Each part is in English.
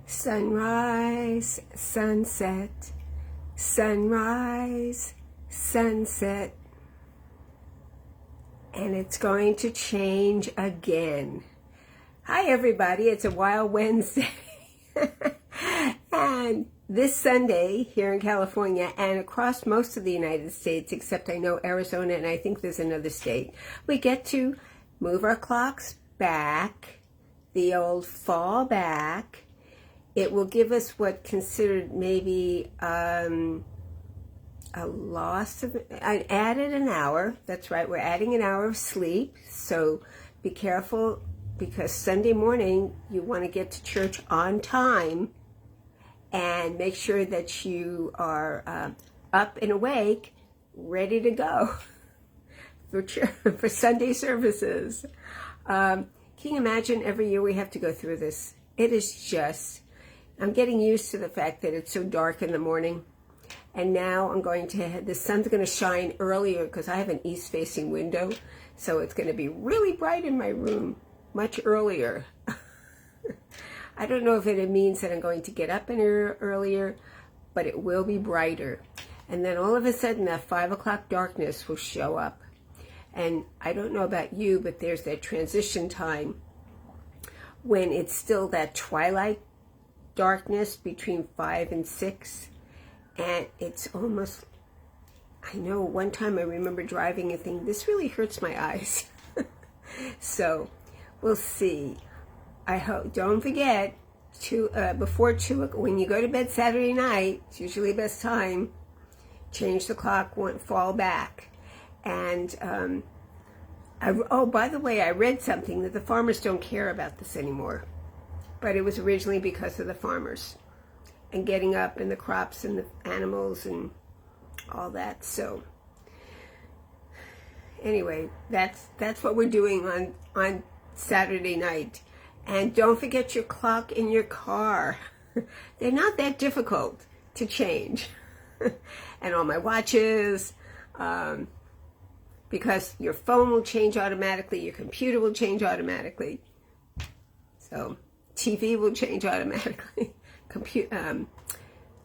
Sunrise, sunset, sunrise, sunset, and it's going to change again. Hi everybody, it's a wild Wednesday. And this Sunday here in California and across most of the United States, except I know Arizona and I think there's another state, we get to move our clocks back, the old fall back. It will give us what considered maybe a loss of, I added an hour. That's right, we're adding an hour of sleep. So be careful because Sunday morning you want to get to church on time and make sure that you are up and awake, ready to go for Sunday services. Can you imagine every year we have to go through this? It is just... I'm getting used to the fact that it's so dark in the morning. And now I'm going to, the sun's going to shine earlier because I have an east-facing window. So it's going to be really bright in my room much earlier. I don't know if it means that I'm going to get up earlier, but it will be brighter. And then all of a sudden that 5 o'clock darkness will show up. And I don't know about you, but there's that transition time when it's still that twilight darkness between 5 and 6, and it's almost, I know one time I remember driving and thinking, this really hurts my eyes. So we'll see. I hope, don't forget before 2, when you go to bed Saturday night, it's usually the best time, change the clock, fall back. And oh, by the way, I read something that the farmers don't care about this anymore. But it was originally because of the farmers and getting up and the crops and the animals and all that. So anyway, that's what we're doing on Saturday night. And don't forget your clock in your car. They're not that difficult to change. And all my watches, because your phone will change automatically, your computer will change automatically. So TV will change automatically.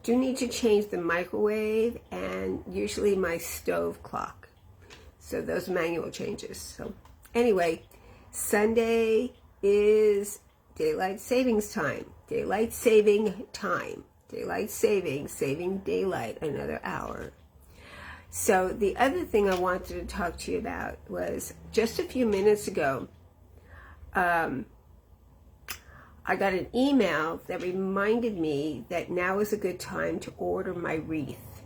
Do need to change the microwave and usually my stove clock. So those manual changes. So anyway, Sunday is daylight savings time. Daylight saving time. Daylight saving daylight another hour. So the other thing I wanted to talk to you about was just a few minutes ago, I got an email that reminded me that now is a good time to order my wreath.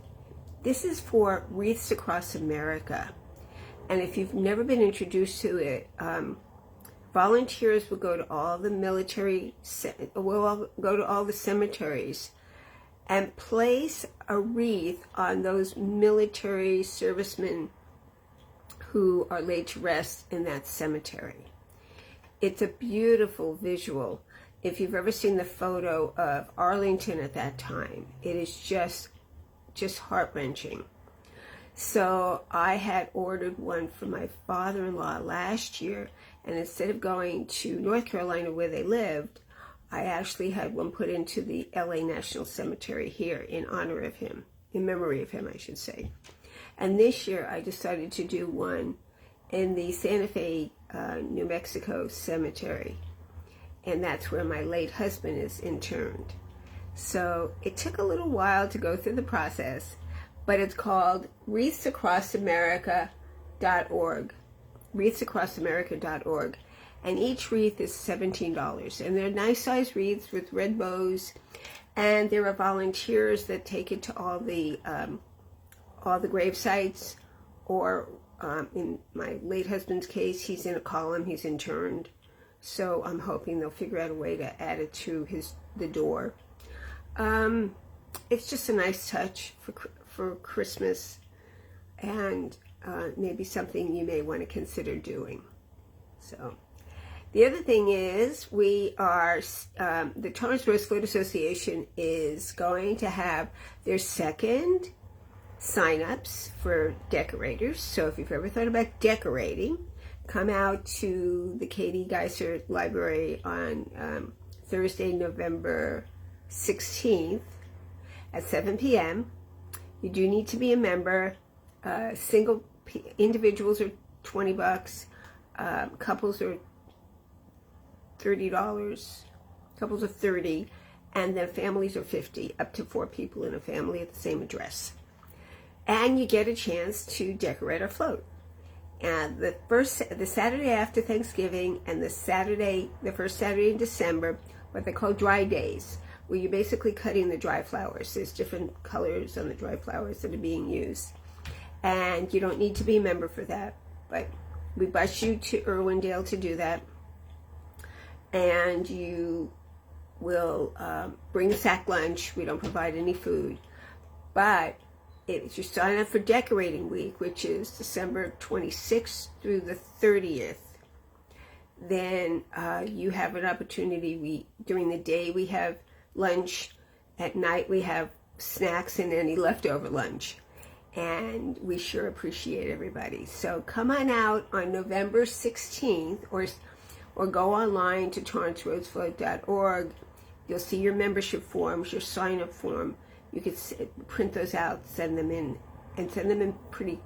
This is for Wreaths Across America. And if you've never been introduced to it, volunteers will go to all the go to all the cemeteries and place a wreath on those military servicemen who are laid to rest in that cemetery. It's a beautiful visual. If you've ever seen the photo of Arlington at that time, it is just heart-wrenching. So I had ordered one for my father-in-law last year, and instead of going to North Carolina where they lived, I actually had one put into the LA National Cemetery here in honor of him, in memory of him, I should say. And this year I decided to do one in the Santa Fe, New Mexico cemetery. And that's where my late husband is interned. So it took a little while to go through the process, but it's called wreathsacrossamerica.org. wreathsacrossamerica.org. And each wreath is $17. And they're nice sized wreaths with red bows. And there are volunteers that take it to all the grave sites, or in my late husband's case, he's in a column, he's interned. So I'm hoping they'll figure out a way to add it to the door. It's just a nice touch for Christmas, and maybe something you may want to consider doing. So the other thing is the Torrance Rose Float Association is going to have their second sign-ups for decorators. So if you've ever thought about decorating, come out to the Katy Geissert Library on Thursday, November 16th at 7 p.m. You do need to be a member. Individuals are $20. Couples are $30. Couples are $30. And then families are $50, up to 4 people in a family at the same address. And you get a chance to decorate our float. And the Saturday after Thanksgiving and the first Saturday in December, what they call dry days, where you're basically cutting the dry flowers. There's different colors on the dry flowers that are being used. And you don't need to be a member for that, but we bus you to Irwindale to do that. And you will bring a sack lunch. We don't provide any food. But if you sign up for decorating week, which is December 26th through the 30th, then you have an opportunity. During the day we have lunch. At night we have snacks and any leftover lunch. And we sure appreciate everybody. So come on out on November 16th or go online to torrancerosefloat.org. You'll see your membership forms, your sign-up form. You can print those out, send them in, and send them in pretty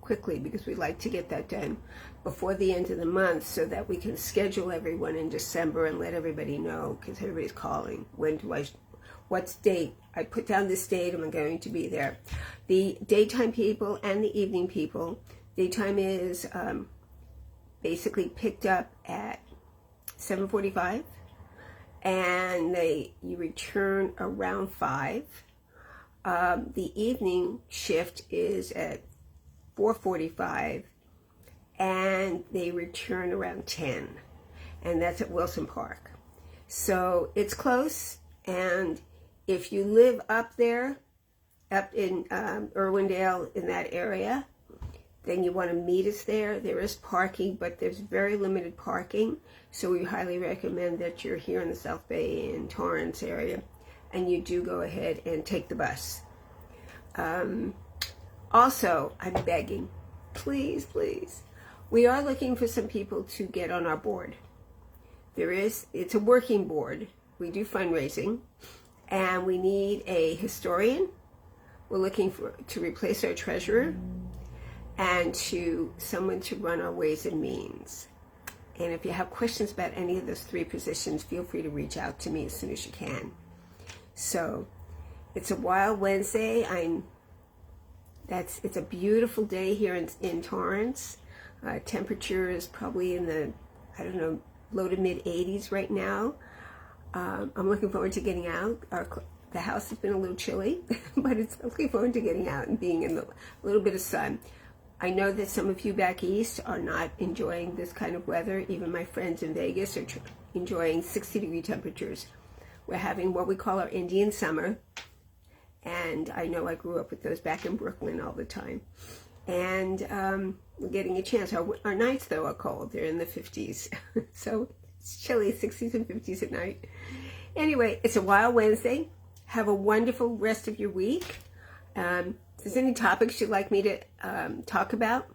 quickly because we'd like to get that done before the end of the month so that we can schedule everyone in December and let everybody know, because everybody's calling. What's date? I put down this date, I'm going to be there. The daytime people and the evening people. Daytime is basically picked up at 7:45, and you return around 5. The evening shift is at 4:45, and they return around 10, and that's at Wilson Park. So it's close, and if you live up there, up in Irwindale, in that area, then you want to meet us there. There is parking, but there's very limited parking, so we highly recommend that you're here in the South Bay and Torrance area, and you do go ahead and take the bus. Also, I'm begging, please, we are looking for some people to get on our board. It's a working board. We do fundraising, and we need a historian. We're looking to replace our treasurer and someone to run our Ways and Means. And if you have questions about any of those 3 positions, feel free to reach out to me as soon as you can. So it's a wild Wednesday. It's a beautiful day here in Torrance. Temperature is probably in the, low to mid 80s right now. I'm looking forward to getting out. The house has been a little chilly, but it's looking forward to getting out and being in a little bit of sun. I know that some of you back east are not enjoying this kind of weather. Even my friends in Vegas are enjoying 60-degree temperatures. We're having what we call our Indian summer, and I know I grew up with those back in Brooklyn all the time. And we're getting a chance. Our nights, though, are cold. They're in the 50s. So it's chilly, 60s and 50s at night. Anyway, it's a wild Wednesday. Have a wonderful rest of your week. If there's any topics you'd like me to talk about,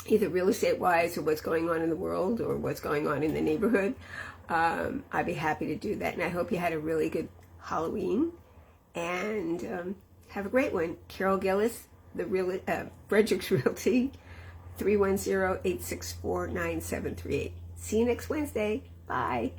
either real estate-wise or what's going on in the world or what's going on in the neighborhood, I'd be happy to do that. And I hope you had a really good Halloween. And have a great one. Carol Gillis, Frederick's Realty, 310-864-9738. See you next Wednesday. Bye.